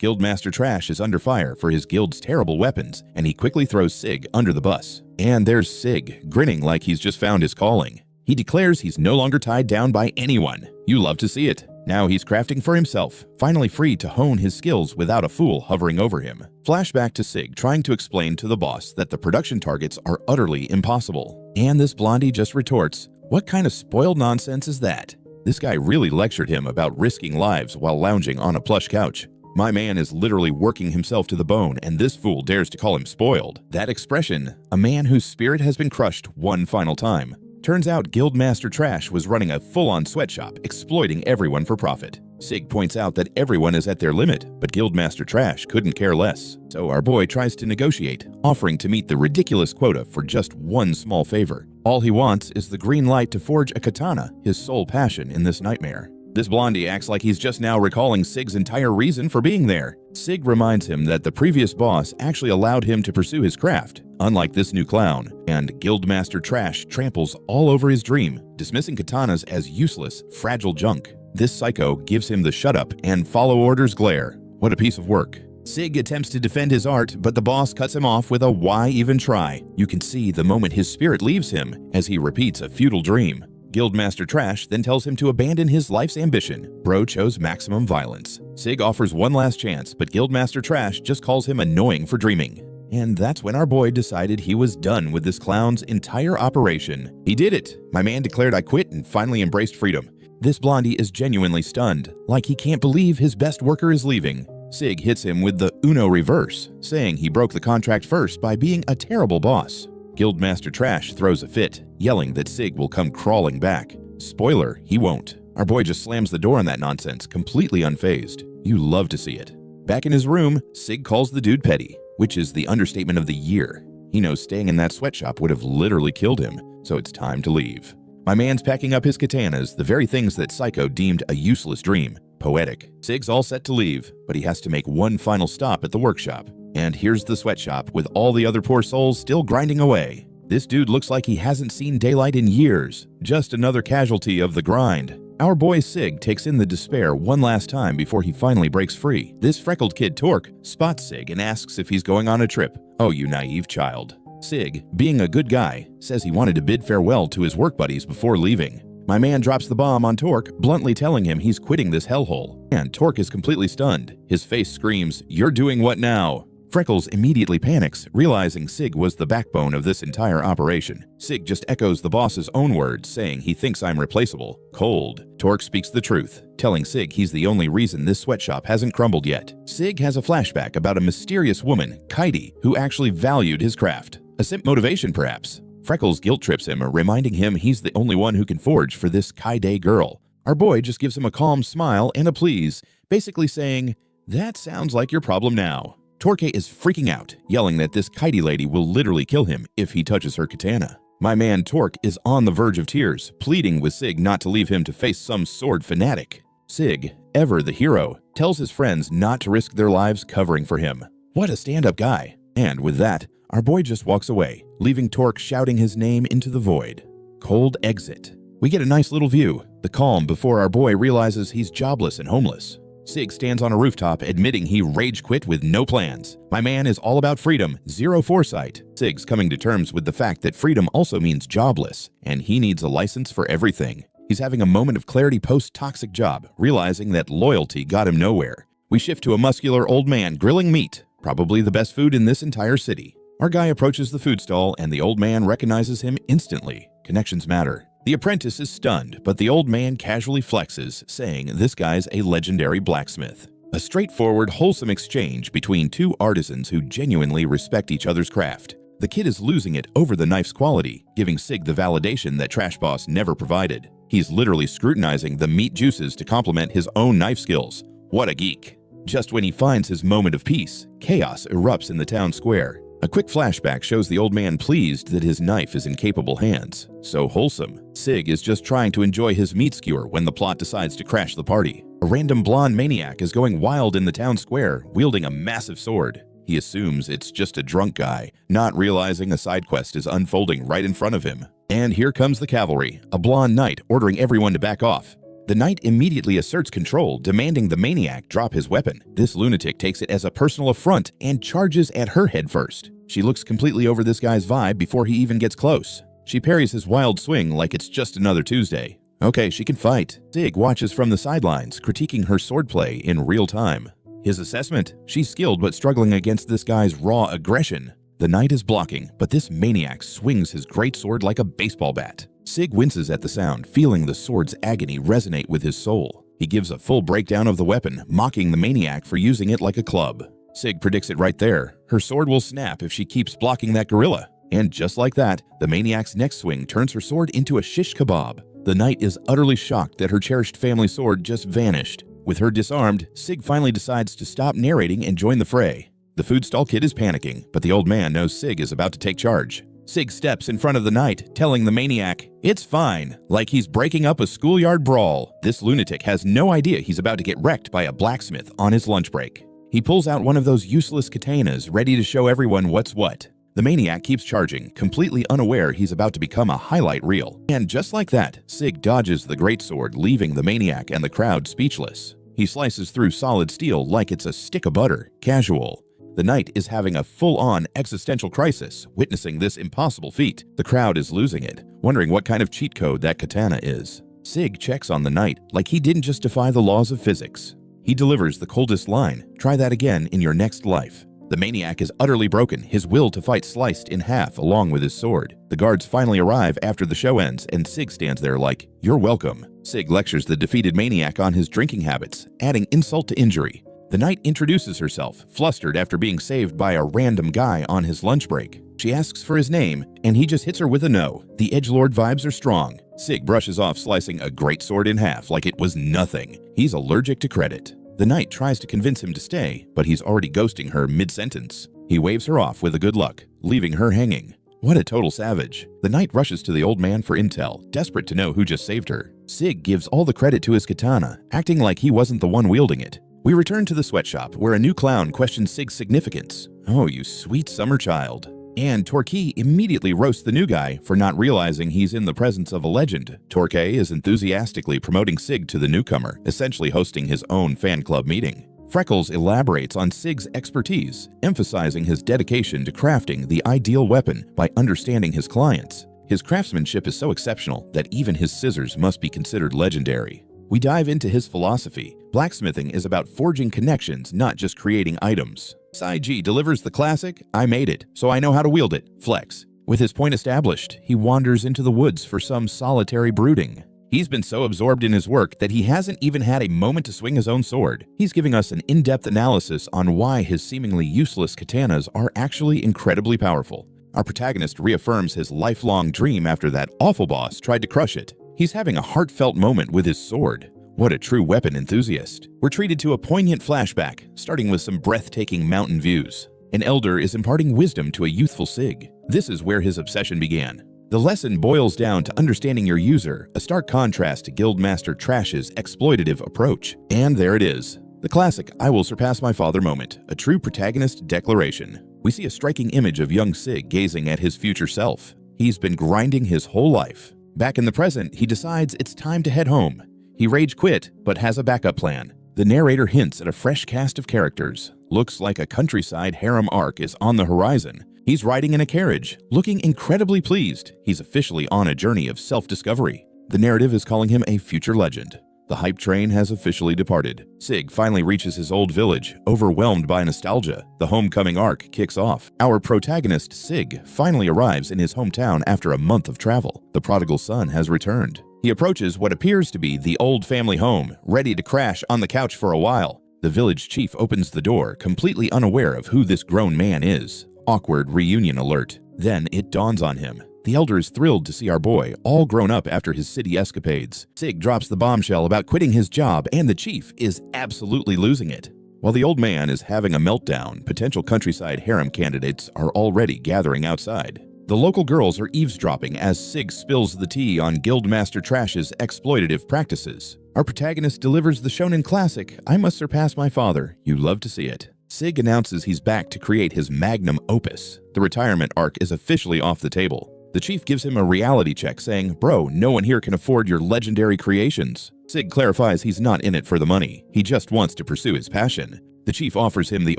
Guildmaster Trash is under fire for his guild's terrible weapons, and he quickly throws Sig under the bus. And there's Sig, grinning like he's just found his calling. He declares he's no longer tied down by anyone. You love to see it. Now he's crafting for himself, finally free to hone his skills without a fool hovering over him. Flashback to Sig trying to explain to the boss that the production targets are utterly impossible. And this blondie just retorts, "What kind of spoiled nonsense is that?" This guy really lectured him about risking lives while lounging on a plush couch. My man is literally working himself to the bone, and this fool dares to call him spoiled. That expression, a man whose spirit has been crushed one final time. Turns out Guildmaster Trash was running a full-on sweatshop, exploiting everyone for profit. Sig points out that everyone is at their limit, but Guildmaster Trash couldn't care less. So our boy tries to negotiate, offering to meet the ridiculous quota for just one small favor. All he wants is the green light to forge a katana, his sole passion in this nightmare. This blondie acts like he's just now recalling Sig's entire reason for being there. Sig reminds him that the previous boss actually allowed him to pursue his craft, unlike this new clown, and Guildmaster Trash tramples all over his dream, dismissing katanas as useless, fragile junk. This psycho gives him the shut up and follow orders glare. What a piece of work. Sig attempts to defend his art, but the boss cuts him off with a "why even try?" You can see the moment his spirit leaves him as he repeats a futile dream. Guildmaster Trash then tells him to abandon his life's ambition. Bro chose maximum violence. Sig offers one last chance, but Guildmaster Trash just calls him annoying for dreaming. And that's when our boy decided he was done with this clown's entire operation. He did it! My man declared I quit and finally embraced freedom. This blondie is genuinely stunned, like he can't believe his best worker is leaving. Sig hits him with the Uno reverse, saying he broke the contract first by being a terrible boss. Guildmaster Trash throws a fit, yelling that Sig will come crawling back. Spoiler, he won't. Our boy just slams the door on that nonsense, completely unfazed. You love to see it. Back in his room, Sig calls the dude petty, which is the understatement of the year. He knows staying in that sweatshop would have literally killed him, so it's time to leave. My man's packing up his katanas, the very things that Psycho deemed a useless dream. Poetic. Sig's all set to leave, but he has to make one final stop at the workshop. And here's the sweatshop with all the other poor souls still grinding away. This dude looks like he hasn't seen daylight in years, just another casualty of the grind. Our boy Sig takes in the despair one last time before he finally breaks free. This freckled kid Torque spots Sig and asks if he's going on a trip. Oh, you naive child. Sig, being a good guy, says he wanted to bid farewell to his work buddies before leaving. My man drops the bomb on Torque, bluntly telling him he's quitting this hellhole. And Torque is completely stunned. His face screams, "You're doing what now?" Freckles immediately panics, realizing Sig was the backbone of this entire operation. Sig just echoes the boss's own words, saying he thinks I'm replaceable. Cold. Torque speaks the truth, telling Sig he's the only reason this sweatshop hasn't crumbled yet. Sig has a flashback about a mysterious woman, Kaidi, who actually valued his craft. A simp motivation, perhaps. Freckles guilt trips him, reminding him he's the only one who can forge for this Kaide girl. Our boy just gives him a calm smile and a please, basically saying, "That sounds like your problem now." Torque is freaking out, yelling that this Kaidi lady will literally kill him if he touches her katana. My man Torque is on the verge of tears, pleading with Sig not to leave him to face some sword fanatic. Sig, ever the hero, tells his friends not to risk their lives covering for him. What a stand-up guy. And with that, our boy just walks away, leaving Torque shouting his name into the void. Cold exit. We get a nice little view, the calm before our boy realizes he's jobless and homeless. Sig stands on a rooftop admitting he rage quit with no plans. My man is all about freedom, zero foresight. Sig's coming to terms with the fact that freedom also means jobless, and he needs a license for everything. He's having a moment of clarity post-toxic job, realizing that loyalty got him nowhere. We shift to a muscular old man grilling meat, probably the best food in this entire city. Our guy approaches the food stall and the old man recognizes him instantly. Connections matter. The apprentice is stunned, but the old man casually flexes, saying this guy's a legendary blacksmith. A straightforward, wholesome exchange between two artisans who genuinely respect each other's craft. The kid is losing it over the knife's quality, giving Sig the validation that Trash Boss never provided. He's literally scrutinizing the meat juices to complement his own knife skills. What a geek. Just when he finds his moment of peace, chaos erupts in the town square. A quick flashback shows the old man pleased that his knife is in capable hands. So wholesome. Sig is just trying to enjoy his meat skewer when the plot decides to crash the party. A random blonde maniac is going wild in the town square, wielding a massive sword. He assumes it's just a drunk guy, not realizing a side quest is unfolding right in front of him. And here comes the cavalry, a blonde knight ordering everyone to back off. The knight immediately asserts control, demanding the maniac drop his weapon. This lunatic takes it as a personal affront and charges at her head first. She looks completely over this guy's vibe before he even gets close. She parries his wild swing like it's just another Tuesday. Okay, she can fight. Sig watches from the sidelines, critiquing her swordplay in real time. His assessment? She's skilled but struggling against this guy's raw aggression. The knight is blocking, but this maniac swings his greatsword like a baseball bat. Sig winces at the sound, feeling the sword's agony resonate with his soul. He gives a full breakdown of the weapon, mocking the maniac for using it like a club. Sig predicts it right there. Her sword will snap if she keeps blocking that gorilla. And just like that, the maniac's next swing turns her sword into a shish kebab. The knight is utterly shocked that her cherished family sword just vanished. With her disarmed, Sig finally decides to stop narrating and join the fray. The food stall kid is panicking, but the old man knows Sig is about to take charge. Sig steps in front of the knight, telling the maniac, "It's fine," like he's breaking up a schoolyard brawl. This lunatic has no idea he's about to get wrecked by a blacksmith on his lunch break. He pulls out one of those useless katanas, ready to show everyone what's what. The maniac keeps charging, completely unaware he's about to become a highlight reel. And just like that, Sig dodges the greatsword, leaving the maniac and the crowd speechless. He slices through solid steel like it's a stick of butter, casual. The knight is having a full-on existential crisis, witnessing this impossible feat. The crowd is losing it, wondering what kind of cheat code that katana is. Sig checks on the knight like he didn't just defy the laws of physics. He delivers the coldest line, "Try that again in your next life." The maniac is utterly broken, his will to fight sliced in half along with his sword. The guards finally arrive after the show ends, and Sig stands there like, "You're welcome." Sig lectures the defeated maniac on his drinking habits, adding insult to injury. The knight introduces herself, flustered after being saved by a random guy on his lunch break. She asks for his name, and he just hits her with a no. The edgelord vibes are strong. Sig brushes off slicing a greatsword in half like it was nothing. He's allergic to credit. The knight tries to convince him to stay, but he's already ghosting her mid-sentence. He waves her off with a good luck, leaving her hanging. What a total savage. The knight rushes to the old man for intel, desperate to know who just saved her. Sig gives all the credit to his katana, acting like he wasn't the one wielding it. We return to the sweatshop, where a new clown questions Sig's significance. "Oh, you sweet summer child." And Torquay immediately roasts the new guy for not realizing he's in the presence of a legend. Torquay is enthusiastically promoting Sig to the newcomer, essentially hosting his own fan club meeting. Freckles elaborates on Sig's expertise, emphasizing his dedication to crafting the ideal weapon by understanding his clients. His craftsmanship is so exceptional that even his scissors must be considered legendary. We dive into his philosophy. Blacksmithing is about forging connections, not just creating items. Saiji delivers the classic, "I made it, so I know how to wield it," flex. With his point established, he wanders into the woods for some solitary brooding. He's been so absorbed in his work that he hasn't even had a moment to swing his own sword. He's giving us an in-depth analysis on why his seemingly useless katanas are actually incredibly powerful. Our protagonist reaffirms his lifelong dream after that awful boss tried to crush it. He's having a heartfelt moment with his sword. What a true weapon enthusiast. We're treated to a poignant flashback, starting with some breathtaking mountain views. An elder is imparting wisdom to a youthful Sig. This is where his obsession began. The lesson boils down to understanding your user, a stark contrast to Guildmaster Trash's exploitative approach. And there it is. The classic "I will surpass my father" moment, a true protagonist declaration. We see a striking image of young Sig gazing at his future self. He's been grinding his whole life. Back in the present, he decides it's time to head home. He rage quit, but has a backup plan. The narrator hints at a fresh cast of characters. Looks like a countryside harem arc is on the horizon. He's riding in a carriage, looking incredibly pleased. He's officially on a journey of self-discovery. The narrative is calling him a future legend. The hype train has officially departed. Sig finally reaches his old village, overwhelmed by nostalgia. The homecoming arc kicks off. Our protagonist, Sig, finally arrives in his hometown after a month of travel. The prodigal son has returned. He approaches what appears to be the old family home, ready to crash on the couch for a while. The village chief opens the door, completely unaware of who this grown man is. Awkward reunion alert. Then it dawns on him. The elder is thrilled to see our boy, all grown up after his city escapades. Sig drops the bombshell about quitting his job, and the chief is absolutely losing it. While the old man is having a meltdown, potential countryside harem candidates are already gathering outside. The local girls are eavesdropping as Sig spills the tea on Guildmaster Trash's exploitative practices. Our protagonist delivers the shonen classic, "I must surpass my father." You love to see it. Sig announces he's back to create his magnum opus. The retirement arc is officially off the table. The chief gives him a reality check saying, "Bro, no one here can afford your legendary creations." Sig clarifies he's not in it for the money, he just wants to pursue his passion. The chief offers him the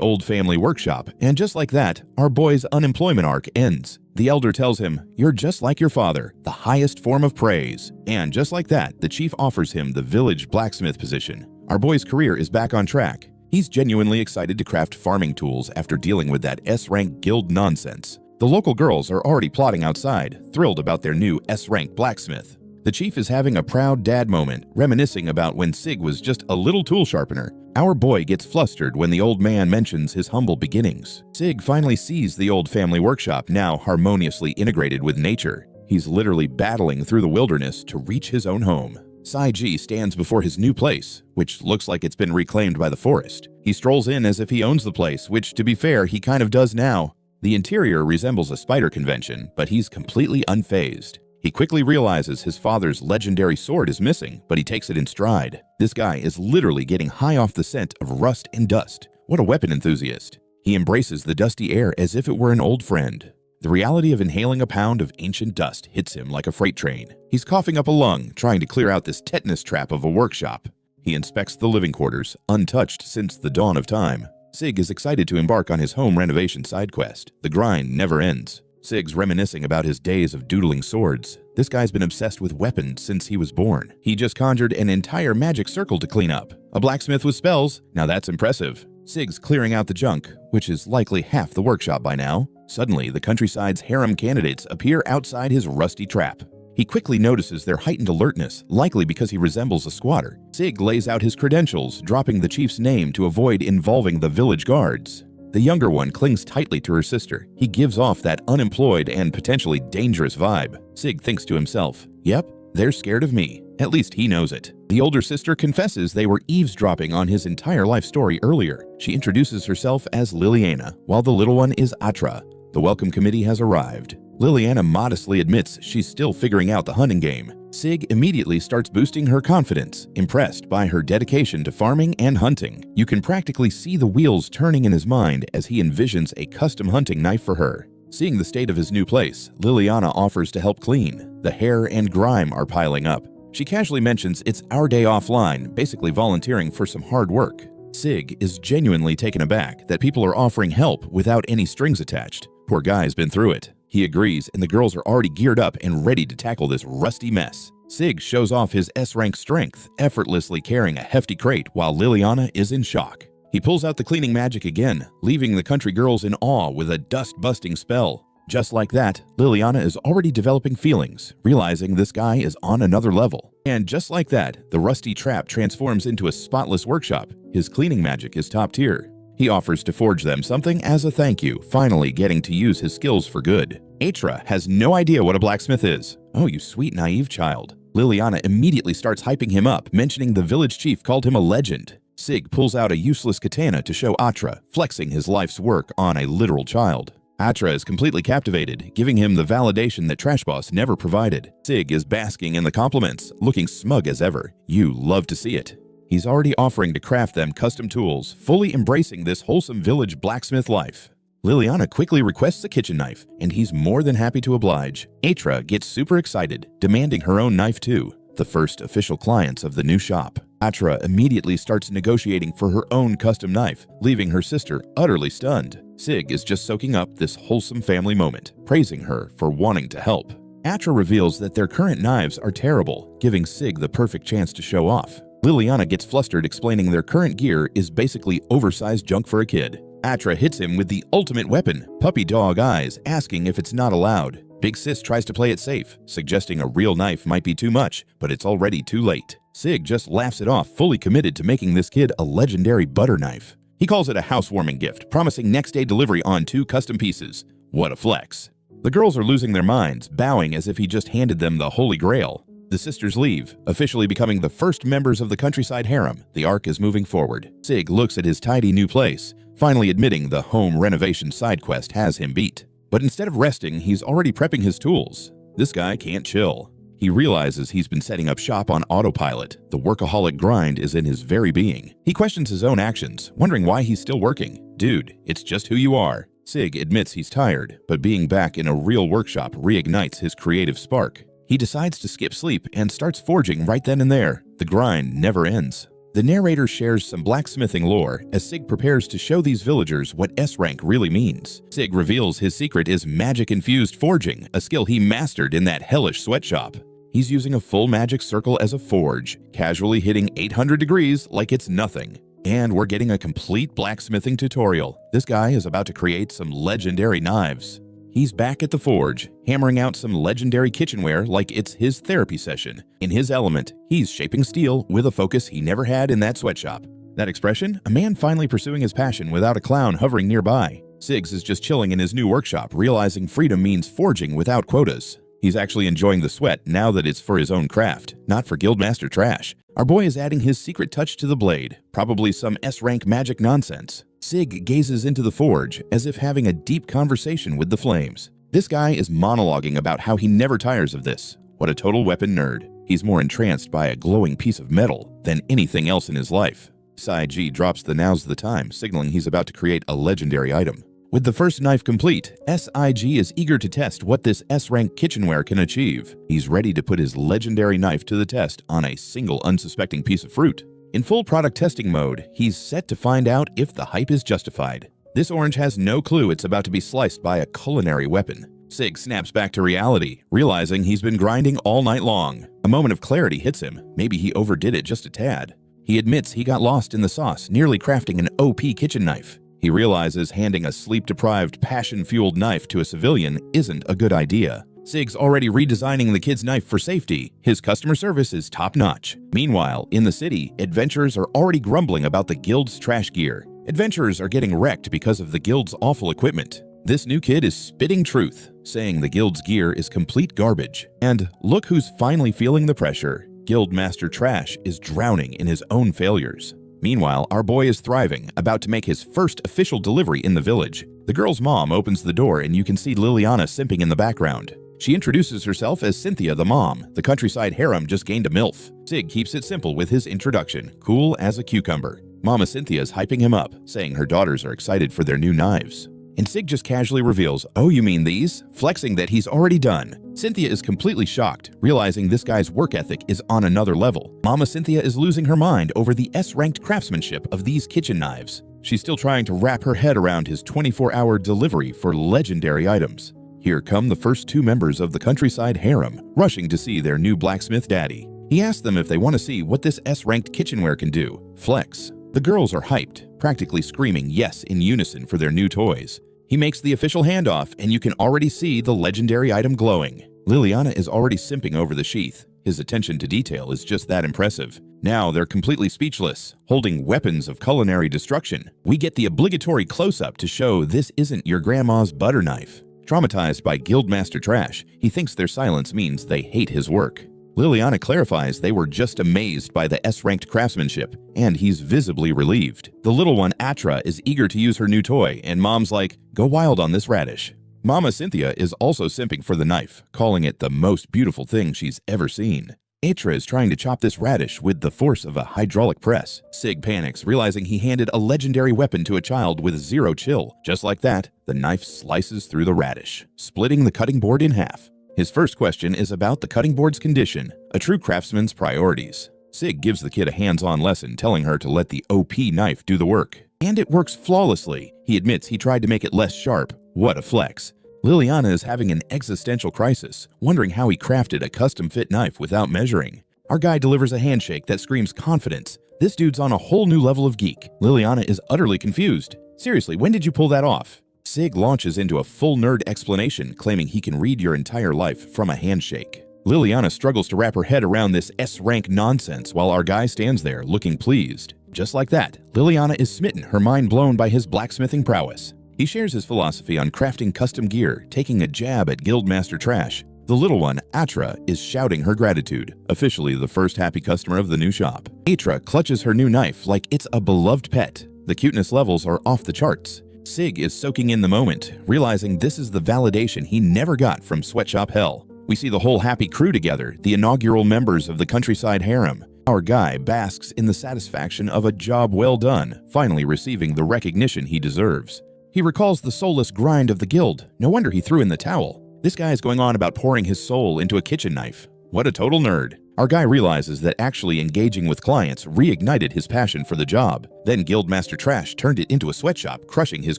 old family workshop, and just like that, our boy's unemployment arc ends. The elder tells him, "You're just like your father, the highest form of praise." And just like that, the chief offers him the village blacksmith position. Our boy's career is back on track. He's genuinely excited to craft farming tools after dealing with that S-rank guild nonsense. The local girls are already plotting outside, thrilled about their new S-rank blacksmith. The chief is having a proud dad moment, reminiscing about when Sig was just a little tool sharpener. Our boy gets flustered when the old man mentions his humble beginnings. Sig finally sees the old family workshop now harmoniously integrated with nature. He's literally battling through the wilderness to reach his own home. Saiji stands before his new place, which looks like it's been reclaimed by the forest. He strolls in as if he owns the place, which, to be fair, he kind of does now. The interior resembles a spider convention, but he's completely unfazed. He quickly realizes his father's legendary sword is missing, but he takes it in stride. This guy is literally getting high off the scent of rust and dust. What a weapon enthusiast. He embraces the dusty air as if it were an old friend. The reality of inhaling a pound of ancient dust hits him like a freight train. He's coughing up a lung, trying to clear out this tetanus trap of a workshop. He inspects the living quarters, untouched since the dawn of time. Sig is excited to embark on his home renovation side quest. The grind never ends. Sig's reminiscing about his days of doodling swords. This guy's been obsessed with weapons since he was born. He just conjured an entire magic circle to clean up. A blacksmith with spells? Now that's impressive. Sig's clearing out the junk, which is likely half the workshop by now. Suddenly, the countryside's harem candidates appear outside his rusty trap. He quickly notices their heightened alertness, likely because he resembles a squatter. Sig lays out his credentials, dropping the chief's name to avoid involving the village guards. The younger one clings tightly to her sister. He gives off that unemployed and potentially dangerous vibe. Sig thinks to himself, "Yep, they're scared of me. At least he knows it." The older sister confesses they were eavesdropping on his entire life story earlier. She introduces herself as Liliana, while the little one is Atra. The welcome committee has arrived. Liliana modestly admits she's still figuring out the hunting game. Sig immediately starts boosting her confidence, impressed by her dedication to farming and hunting. You can practically see the wheels turning in his mind as he envisions a custom hunting knife for her. Seeing the state of his new place, Liliana offers to help clean. The hair and grime are piling up. She casually mentions it's our day offline, basically volunteering for some hard work. Sig is genuinely taken aback that people are offering help without any strings attached. Poor guy's been through it. He agrees, and the girls are already geared up and ready to tackle this rusty mess. Sig shows off his S-rank strength, effortlessly carrying a hefty crate while Liliana is in shock. He pulls out the cleaning magic again, leaving the country girls in awe with a dust-busting spell. Just like that, Liliana is already developing feelings, realizing this guy is on another level. And just like that, the rusty trap transforms into a spotless workshop. His cleaning magic is top tier. He offers to forge them something as a thank you, finally getting to use his skills for good. Atra has no idea what a blacksmith is. "Oh, you sweet, naive child." Liliana immediately starts hyping him up, mentioning the village chief called him a legend. Sig pulls out a useless katana to show Atra, flexing his life's work on a literal child. Atra is completely captivated, giving him the validation that Trash Boss never provided. Sig is basking in the compliments, looking smug as ever. You love to see it. He's already offering to craft them custom tools, fully embracing this wholesome village blacksmith life. Liliana quickly requests a kitchen knife, and he's more than happy to oblige. Atra gets super excited, demanding her own knife too, the first official clients of the new shop. Atra immediately starts negotiating for her own custom knife, leaving her sister utterly stunned. Sig is just soaking up this wholesome family moment, praising her for wanting to help. Atra reveals that their current knives are terrible, giving Sig the perfect chance to show off. Liliana gets flustered, explaining their current gear is basically oversized junk for a kid. Atra hits him with the ultimate weapon, puppy dog eyes, asking if it's not allowed. Big Sis tries to play it safe, suggesting a real knife might be too much, but it's already too late. Sig just laughs it off, fully committed to making this kid a legendary butter knife. He calls it a housewarming gift, promising next-day delivery on 2 custom pieces. What a flex. The girls are losing their minds, bowing as if he just handed them the Holy Grail. The sisters leave, officially becoming the first members of the countryside harem. The arc is moving forward. Sig looks at his tidy new place, finally admitting the home renovation side quest has him beat. But instead of resting, he's already prepping his tools. This guy can't chill. He realizes he's been setting up shop on autopilot. The workaholic grind is in his very being. He questions his own actions, wondering why he's still working. Dude, it's just who you are. Sig admits he's tired, but being back in a real workshop reignites his creative spark. He decides to skip sleep and starts forging right then and there. The grind never ends. The narrator shares some blacksmithing lore as Sig prepares to show these villagers what S rank really means. Sig reveals his secret is magic-infused forging, a skill he mastered in that hellish sweatshop. He's using a full magic circle as a forge, casually hitting 800 degrees like it's nothing. And we're getting a complete blacksmithing tutorial. This guy is about to create some legendary knives. He's back at the forge, hammering out some legendary kitchenware like it's his therapy session. In his element, he's shaping steel with a focus he never had in that sweatshop. That expression? A man finally pursuing his passion without a clown hovering nearby. Siggs is just chilling in his new workshop, realizing freedom means forging without quotas. He's actually enjoying the sweat now that it's for his own craft, not for Guildmaster trash. Our boy is adding his secret touch to the blade, probably some S-rank magic nonsense. Sig gazes into the forge as if having a deep conversation with the flames. This guy is monologuing about how he never tires of this. What a total weapon nerd. He's more entranced by a glowing piece of metal than anything else in his life. Sai G drops the now's the time, signaling he's about to create a legendary item. With the first knife complete, SIG is eager to test what this S-rank kitchenware can achieve. He's ready to put his legendary knife to the test on a single unsuspecting piece of fruit. In full product testing mode, he's set to find out if the hype is justified. This orange has no clue it's about to be sliced by a culinary weapon. Sig snaps back to reality, realizing he's been grinding all night long. A moment of clarity hits him. Maybe he overdid it just a tad. He admits he got lost in the sauce, nearly crafting an OP kitchen knife. He realizes handing a sleep-deprived, passion-fueled knife to a civilian isn't a good idea. Sig's already redesigning the kid's knife for safety. His customer service is top-notch. Meanwhile, in the city, adventurers are already grumbling about the guild's trash gear. Adventurers are getting wrecked because of the guild's awful equipment. This new kid is spitting truth, saying the guild's gear is complete garbage. And look who's finally feeling the pressure. Guildmaster Trash is drowning in his own failures. Meanwhile, our boy is thriving, about to make his first official delivery in the village. The girl's mom opens the door and you can see Liliana simping in the background. She introduces herself as Cynthia the mom. The countryside harem just gained a MILF. Sig keeps it simple with his introduction, cool as a cucumber. Mama Cynthia's hyping him up, saying her daughters are excited for their new knives. And Sig just casually reveals, "Oh, you mean these?" flexing that he's already done. Cynthia is completely shocked, realizing this guy's work ethic is on another level. Mama Cynthia is losing her mind over the S-ranked craftsmanship of these kitchen knives. She's still trying to wrap her head around his 24-hour delivery for legendary items. Here come the first two members of the countryside harem, rushing to see their new blacksmith daddy. He asks them if they want to see what this S-ranked kitchenware can do. Flex. The girls are hyped, practically screaming yes in unison for their new toys. He makes the official handoff, and you can already see the legendary item glowing. Liliana is already simping over the sheath. His attention to detail is just that impressive. Now they're completely speechless, holding weapons of culinary destruction. We get the obligatory close-up to show this isn't your grandma's butter knife. Traumatized by Guildmaster Trash, he thinks their silence means they hate his work. Liliana clarifies they were just amazed by the S-ranked craftsmanship, and he's visibly relieved. The little one, Atra, is eager to use her new toy, and Mom's like, "Go wild on this radish." Mama Cynthia is also simping for the knife, calling it the most beautiful thing she's ever seen. Atra is trying to chop this radish with the force of a hydraulic press. Sig panics, realizing he handed a legendary weapon to a child with zero chill. Just like that, the knife slices through the radish, splitting the cutting board in half. His first question is about the cutting board's condition, a true craftsman's priorities. Sig gives the kid a hands-on lesson, telling her to let the OP knife do the work. And it works flawlessly. He admits he tried to make it less sharp. What a flex. Liliana is having an existential crisis, wondering how he crafted a custom-fit knife without measuring. Our guy delivers a handshake that screams confidence. This dude's on a whole new level of geek. Liliana is utterly confused. Seriously, when did you pull that off? Sig launches into a full nerd explanation, claiming he can read your entire life from a handshake. Liliana struggles to wrap her head around this S-rank nonsense while our guy stands there looking pleased. Just like that, Liliana is smitten, her mind blown by his blacksmithing prowess. He shares his philosophy on crafting custom gear, taking a jab at Guildmaster Trash. The little one, Atra, is shouting her gratitude, officially the first happy customer of the new shop. Atra clutches her new knife like it's a beloved pet. The cuteness levels are off the charts. Sig is soaking in the moment, realizing this is the validation he never got from sweatshop hell. We see the whole happy crew together, the inaugural members of the countryside harem. Our guy basks in the satisfaction of a job well done, finally receiving the recognition he deserves. He recalls the soulless grind of the guild. No wonder he threw in the towel. This guy is going on about pouring his soul into a kitchen knife. What a total nerd. Our guy realizes that actually engaging with clients reignited his passion for the job. Then Guildmaster Trash turned it into a sweatshop, crushing his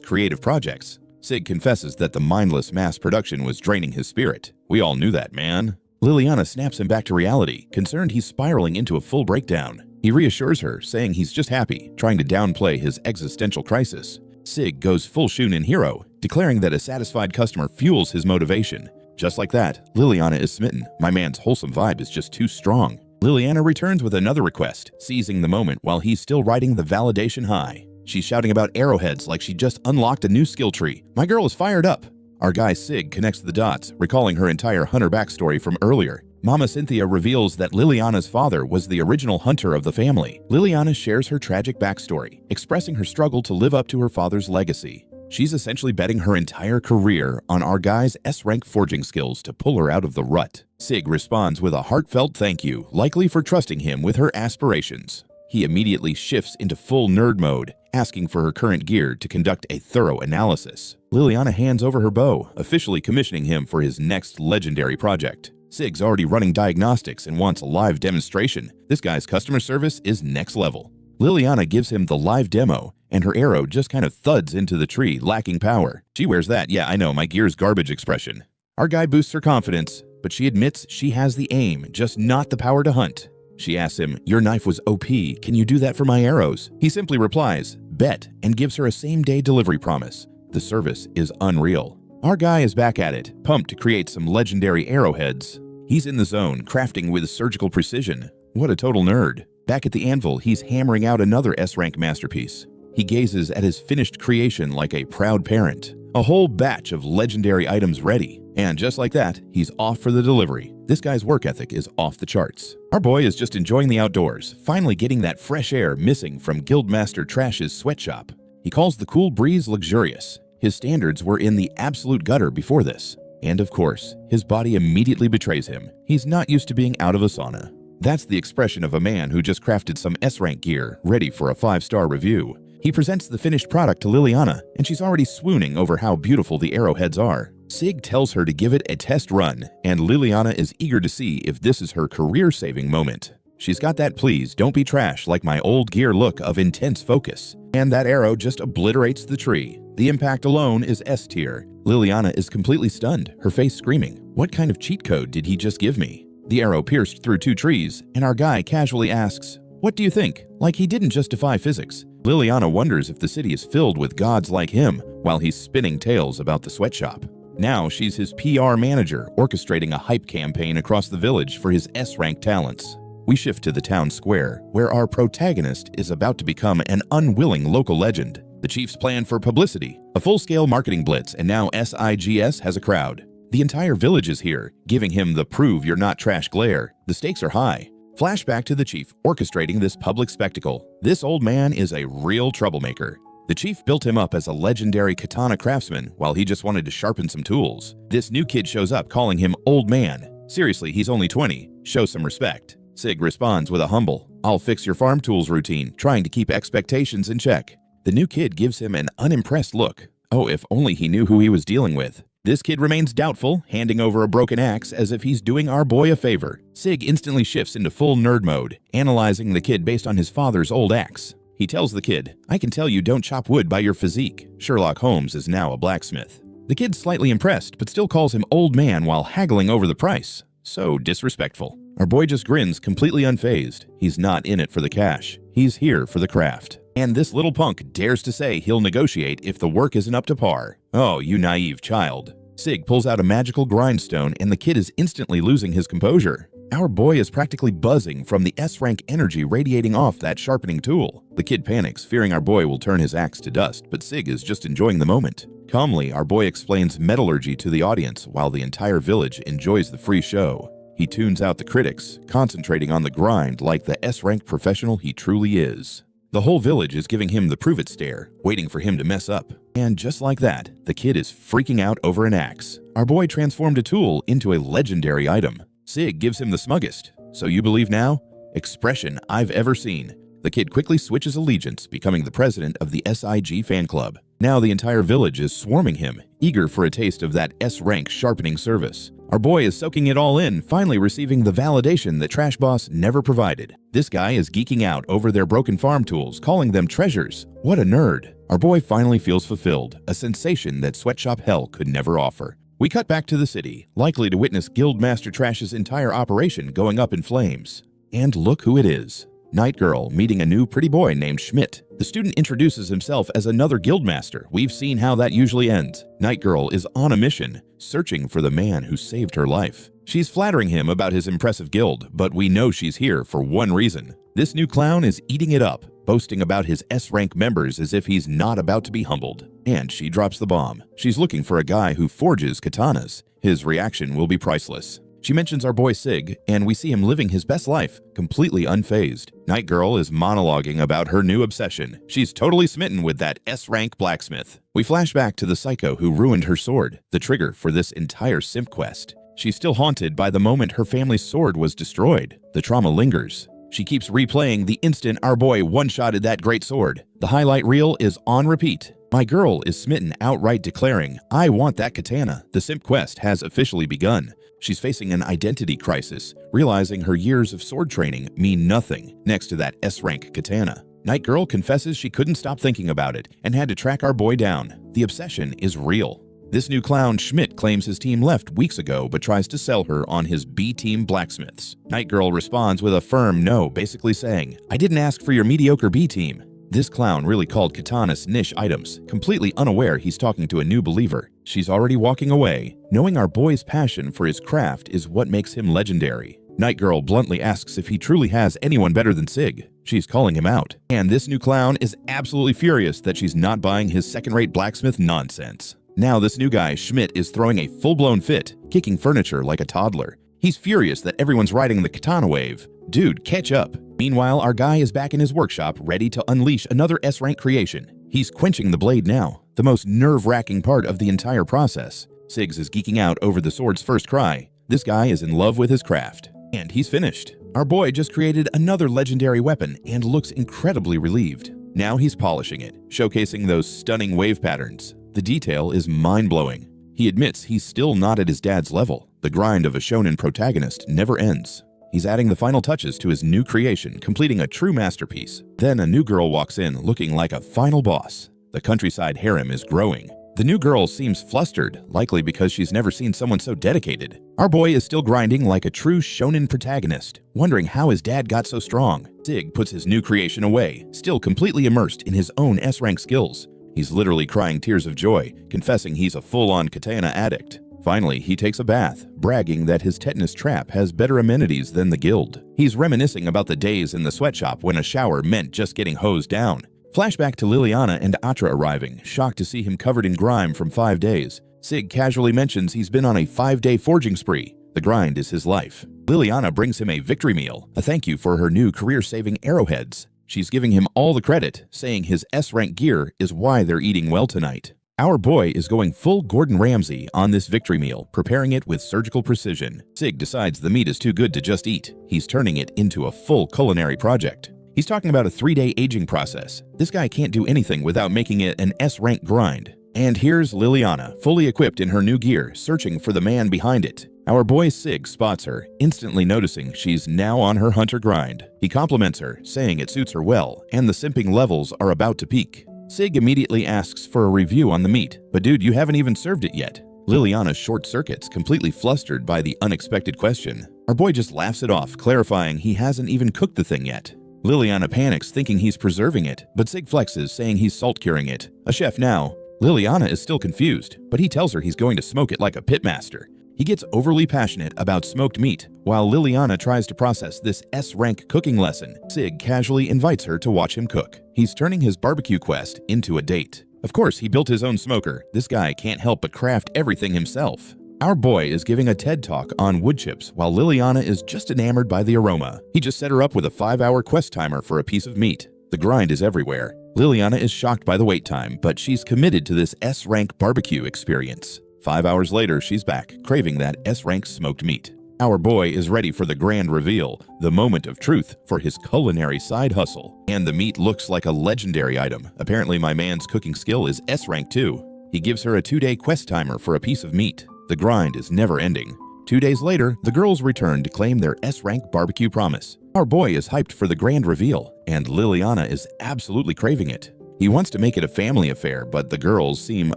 creative projects. Sig confesses that the mindless mass production was draining his spirit. We all knew that, man. Liliana snaps him back to reality, concerned he's spiraling into a full breakdown. He reassures her, saying he's just happy, trying to downplay his existential crisis. Sig goes full Shunin hero, declaring that a satisfied customer fuels his motivation. Just like that, Liliana is smitten. My man's wholesome vibe is just too strong. Liliana returns with another request, seizing the moment while he's still riding the validation high. She's shouting about arrowheads like she just unlocked a new skill tree. My girl is fired up. Our guy Sig connects the dots, recalling her entire hunter backstory from earlier. Mama Cynthia reveals that Liliana's father was the original hunter of the family. Liliana shares her tragic backstory, expressing her struggle to live up to her father's legacy. She's essentially betting her entire career on our guy's S-rank forging skills to pull her out of the rut. Sig responds with a heartfelt thank you, likely for trusting him with her aspirations. He immediately shifts into full nerd mode, asking for her current gear to conduct a thorough analysis. Liliana hands over her bow, officially commissioning him for his next legendary project. Sig's already running diagnostics and wants a live demonstration. This guy's customer service is next level. Liliana gives him the live demo, and her arrow just kind of thuds into the tree, lacking power. She wears that, yeah, I know, my gear's garbage expression. Our guy boosts her confidence, but she admits she has the aim, just not the power to hunt. She asks him, "Your knife was OP, can you do that for my arrows?" He simply replies, "Bet," and gives her a same-day delivery promise. The service is unreal. Our guy is back at it, pumped to create some legendary arrowheads. He's in the zone, crafting with surgical precision. What a total nerd. Back at the anvil, he's hammering out another S-rank masterpiece. He gazes at his finished creation like a proud parent. A whole batch of legendary items ready. And just like that, he's off for the delivery. This guy's work ethic is off the charts. Our boy is just enjoying the outdoors, finally getting that fresh air missing from Guildmaster Trash's sweatshop. He calls the cool breeze luxurious. His standards were in the absolute gutter before this. And of course, his body immediately betrays him. He's not used to being out of a sauna. That's the expression of a man who just crafted some S-rank gear, ready for a 5-star review. He presents the finished product to Liliana, and she's already swooning over how beautiful the arrowheads are. Sig tells her to give it a test run, and Liliana is eager to see if this is her career-saving moment. She's got that please don't be trash like my old gear look of intense focus. And that arrow just obliterates the tree. The impact alone is S tier. Liliana is completely stunned, her face screaming. What kind of cheat code did he just give me? The arrow pierced through 2 trees, and our guy casually asks, "What do you think?" Like he didn't just defy physics. Liliana wonders if the city is filled with gods like him, while he's spinning tales about the sweatshop. Now she's his PR manager, orchestrating a hype campaign across the village for his S-rank talents. We shift to the town square, where our protagonist is about to become an unwilling local legend. The chief's plan for publicity, a full-scale marketing blitz, and now SIGS has a crowd. The entire village is here, giving him the prove you're not trash glare. The stakes are high. Flashback to the chief orchestrating this public spectacle. This old man is a real troublemaker. The chief built him up as a legendary katana craftsman while he just wanted to sharpen some tools. This new kid shows up calling him old man. Seriously, he's only 20. Show some respect. Sig responds with a humble, "I'll fix your farm tools" routine, trying to keep expectations in check. The new kid gives him an unimpressed look. Oh, if only he knew who he was dealing with. This kid remains doubtful, handing over a broken axe as if he's doing our boy a favor. Sig instantly shifts into full nerd mode, analyzing the kid based on his father's old axe. He tells the kid, "I can tell you don't chop wood by your physique. Sherlock Holmes is now a blacksmith." The kid's slightly impressed, but still calls him old man while haggling over the price. So disrespectful. Our boy just grins, completely unfazed. He's not in it for the cash. He's here for the craft. And this little punk dares to say he'll negotiate if the work isn't up to par. Oh, you naive child. Sig pulls out a magical grindstone and the kid is instantly losing his composure. Our boy is practically buzzing from the S-rank energy radiating off that sharpening tool. The kid panics, fearing our boy will turn his axe to dust, but Sig is just enjoying the moment. Calmly, our boy explains metallurgy to the audience while the entire village enjoys the free show. He tunes out the critics, concentrating on the grind like the S-rank professional he truly is. The whole village is giving him the prove it stare, waiting for him to mess up. And just like that, the kid is freaking out over an axe. Our boy transformed a tool into a legendary item. Sig gives him the smuggest. "So you believe now?" Expression I've ever seen. The kid quickly switches allegiance, becoming the president of the SIG fan club. Now the entire village is swarming him, eager for a taste of that S-rank sharpening service. Our boy is soaking it all in, finally receiving the validation that Trash Boss never provided. This guy is geeking out over their broken farm tools, calling them treasures. What a nerd. Our boy finally feels fulfilled, a sensation that Sweatshop Hell could never offer. We cut back to the city, likely to witness Guildmaster Trash's entire operation going up in flames. And look who it is. Night Girl meeting a new pretty boy named Schmidt. The student introduces himself as another guildmaster. We've seen how that usually ends. Night Girl is on a mission, searching for the man who saved her life. She's flattering him about his impressive guild, but we know she's here for one reason. This new clown is eating it up, boasting about his S-rank members as if he's not about to be humbled. And she drops the bomb. She's looking for a guy who forges katanas. His reaction will be priceless. She mentions our boy Sig, and we see him living his best life, completely unfazed. Night Girl is monologuing about her new obsession. She's totally smitten with that S-rank blacksmith. We flash back to the psycho who ruined her sword, the trigger for this entire simp quest. She's still haunted by the moment her family's sword was destroyed. The trauma lingers. She keeps replaying the instant our boy one-shotted that great sword. The highlight reel is on repeat. My girl is smitten, outright declaring, "I want that katana." The simp quest has officially begun. She's facing an identity crisis, realizing her years of sword training mean nothing next to that S-rank katana. Night Girl confesses she couldn't stop thinking about it and had to track our boy down. The obsession is real. This new clown Schmidt claims his team left weeks ago but tries to sell her on his B-team blacksmiths. Night Girl responds with a firm no, basically saying, "I didn't ask for your mediocre B-team." This clown really called katanas niche items, completely unaware he's talking to a new believer. She's already walking away, knowing our boy's passion for his craft is what makes him legendary. Night Girl bluntly asks if he truly has anyone better than Sig. She's calling him out. And this new clown is absolutely furious that she's not buying his second-rate blacksmith nonsense. Now this new guy, Schmidt, is throwing a full-blown fit, kicking furniture like a toddler. He's furious that everyone's riding the katana wave. Dude, catch up. Meanwhile, our guy is back in his workshop, ready to unleash another S-rank creation. He's quenching the blade now, the most nerve-wracking part of the entire process. Siggs is geeking out over the sword's first cry. This guy is in love with his craft. And he's finished. Our boy just created another legendary weapon and looks incredibly relieved. Now he's polishing it, showcasing those stunning wave patterns. The detail is mind-blowing. He admits he's still not at his dad's level. The grind of a shonen protagonist never ends. He's adding the final touches to his new creation, completing a true masterpiece. Then a new girl walks in, looking like a final boss. The countryside harem is growing. The new girl seems flustered, likely because she's never seen someone so dedicated. Our boy is still grinding like a true shonen protagonist, wondering how his dad got so strong. Sig puts his new creation away, still completely immersed in his own S-rank skills. He's literally crying tears of joy, confessing he's a full-on katana addict. Finally, he takes a bath, bragging that his tetanus trap has better amenities than the guild. He's reminiscing about the days in the sweatshop when a shower meant just getting hosed down. Flashback to Liliana and Atra arriving, shocked to see him covered in grime from 5 days. Sig casually mentions he's been on a 5-day forging spree. The grind is his life. Liliana brings him a victory meal, a thank you for her new career-saving arrowheads. She's giving him all the credit, saying his S-rank gear is why they're eating well tonight. Our boy is going full Gordon Ramsay on this victory meal, preparing it with surgical precision. Sig decides the meat is too good to just eat. He's turning it into a full culinary project. He's talking about a 3-day aging process. This guy can't do anything without making it an S-rank grind. And here's Liliana, fully equipped in her new gear, searching for the man behind it. Our boy Sig spots her, instantly noticing she's now on her hunter grind. He compliments her, saying it suits her well, and the simping levels are about to peak. Sig immediately asks for a review on the meat, but dude, you haven't even served it yet. Liliana short circuits, completely flustered by the unexpected question. Our boy just laughs it off, clarifying he hasn't even cooked the thing yet. Liliana panics, thinking he's preserving it, but Sig flexes, saying he's salt curing it. A chef now. Liliana is still confused, but he tells her he's going to smoke it like a pitmaster. He gets overly passionate about smoked meat, while Liliana tries to process this S-rank cooking lesson. Sig casually invites her to watch him cook. He's turning his barbecue quest into a date. Of course, he built his own smoker. This guy can't help but craft everything himself. Our boy is giving a TED talk on wood chips, while Liliana is just enamored by the aroma. He just set her up with a 5-hour quest timer for a piece of meat. The grind is everywhere. Liliana is shocked by the wait time, but she's committed to this S-rank barbecue experience. 5 hours later, she's back, craving that S-rank smoked meat. Our boy is ready for the grand reveal, the moment of truth for his culinary side hustle. And the meat looks like a legendary item. Apparently my man's cooking skill is S rank too. He gives her a 2-day quest timer for a piece of meat. The grind is never ending. 2 days later, the girls return to claim their S-rank barbecue promise. Our boy is hyped for the grand reveal, and Liliana is absolutely craving it. He wants to make it a family affair, but the girls seem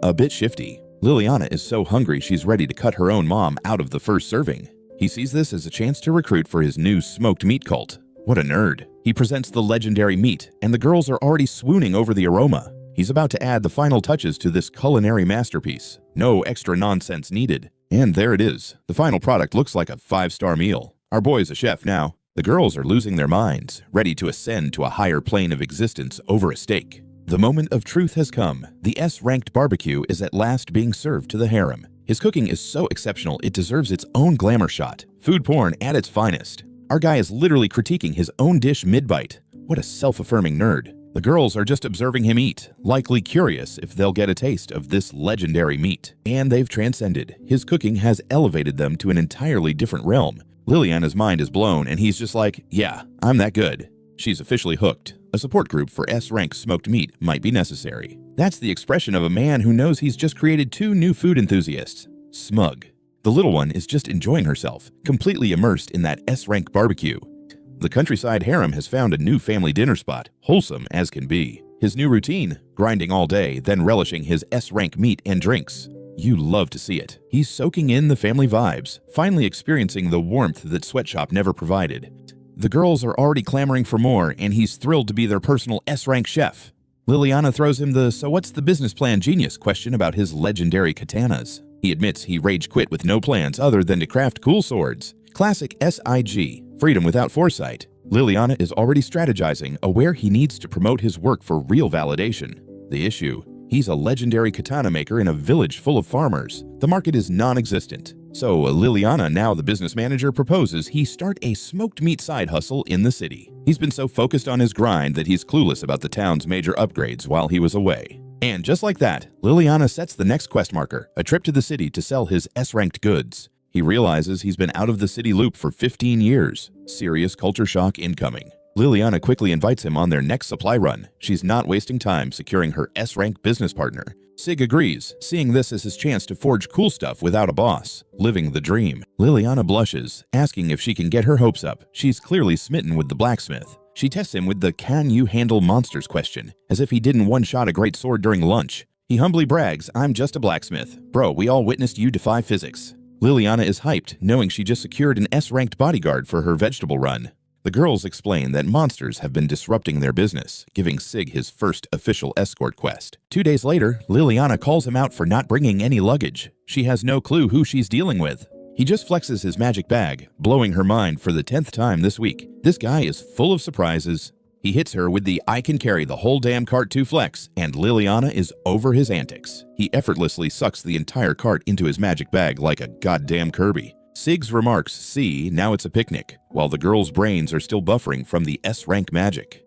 a bit shifty. Liliana is so hungry she's ready to cut her own mom out of the first serving. He sees this as a chance to recruit for his new smoked meat cult. What a nerd. He presents the legendary meat, and the girls are already swooning over the aroma. He's about to add the final touches to this culinary masterpiece. No extra nonsense needed. And there it is. The final product looks like a 5-star meal. Our boy's a chef now. The girls are losing their minds, ready to ascend to a higher plane of existence over a steak. The moment of truth has come. The S-ranked barbecue is at last being served to the harem. His cooking is so exceptional it deserves its own glamour shot. Food porn at its finest. Our guy is literally critiquing his own dish mid-bite. What a self-affirming nerd. The girls are just observing him eat, likely curious if they'll get a taste of this legendary meat. And they've transcended. His cooking has elevated them to an entirely different realm. Liliana's mind is blown and he's just like, yeah, I'm that good. She's officially hooked. A support group for S-rank smoked meat might be necessary. That's the expression of a man who knows he's just created 2 new food enthusiasts. Smug. The little one is just enjoying herself, completely immersed in that S-rank barbecue. The countryside harem has found a new family dinner spot, wholesome as can be. His new routine, grinding all day, then relishing his S-rank meat and drinks. You love to see it. He's soaking in the family vibes, finally experiencing the warmth that Sweatshop never provided. The girls are already clamoring for more, and he's thrilled to be their personal S-rank chef. Liliana throws him the "so what's the business plan genius" question about his legendary katanas. He admits he rage quit with no plans other than to craft cool swords. Classic SIG, freedom without foresight. Liliana is already strategizing, aware he needs to promote his work for real validation. The issue? He's a legendary katana maker in a village full of farmers. The market is non-existent. So Liliana, now the business manager, proposes he start a smoked meat side hustle in the city. He's been so focused on his grind that he's clueless about the town's major upgrades while he was away. And just like that, Liliana sets the next quest marker, a trip to the city to sell his S-ranked goods. He realizes he's been out of the city loop for 15 years. Serious culture shock incoming. Liliana quickly invites him on their next supply run. She's not wasting time securing her S-rank business partner. Sig agrees, seeing this as his chance to forge cool stuff without a boss. Living the dream. Liliana blushes, asking if she can get her hopes up. She's clearly smitten with the blacksmith. She tests him with the "can you handle monsters" question, as if he didn't one-shot a great sword during lunch. He humbly brags, "I'm just a blacksmith. Bro, we all witnessed you defy physics." Liliana is hyped, knowing she just secured an S-ranked bodyguard for her vegetable run. The girls explain that monsters have been disrupting their business, giving Sig his first official escort quest. 2 days later, Liliana calls him out for not bringing any luggage. She has no clue who she's dealing with. He just flexes his magic bag, blowing her mind for the 10th time this week. This guy is full of surprises. He hits her with the "I can carry the whole damn cart" to flex, and Liliana is over his antics. He effortlessly sucks the entire cart into his magic bag like a goddamn Kirby. Sig's remarks, "See, now it's a picnic," while the girls' brains are still buffering from the S-rank magic.